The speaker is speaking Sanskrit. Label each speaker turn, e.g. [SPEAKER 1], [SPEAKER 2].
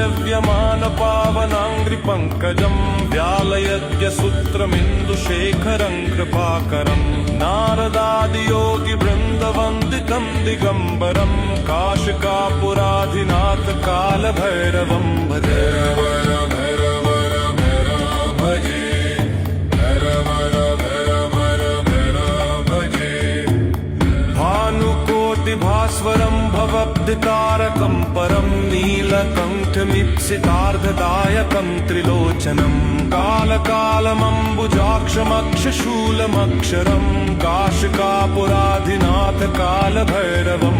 [SPEAKER 1] सेव्यमानपावनाङ्घ्रिपङ्कजम् व्यालयद्यसूत्रमिन्दुशेखरम् कृपाकरम् नारदादियोगिवृन्दवन्दितम् दिगम्बरम् काशिकापुराधिनाथ कालभैरवम् भजे। भानुकोटिभास्वरम् भवब्धितारकम् परम् नीलकण्ठमीप्सितार्धदायकम् त्रिलोचनम् कालकालमम्बुजाक्षमक्षशूलमक्षरम् काशिकापुराधिनाथ कालभैरवम्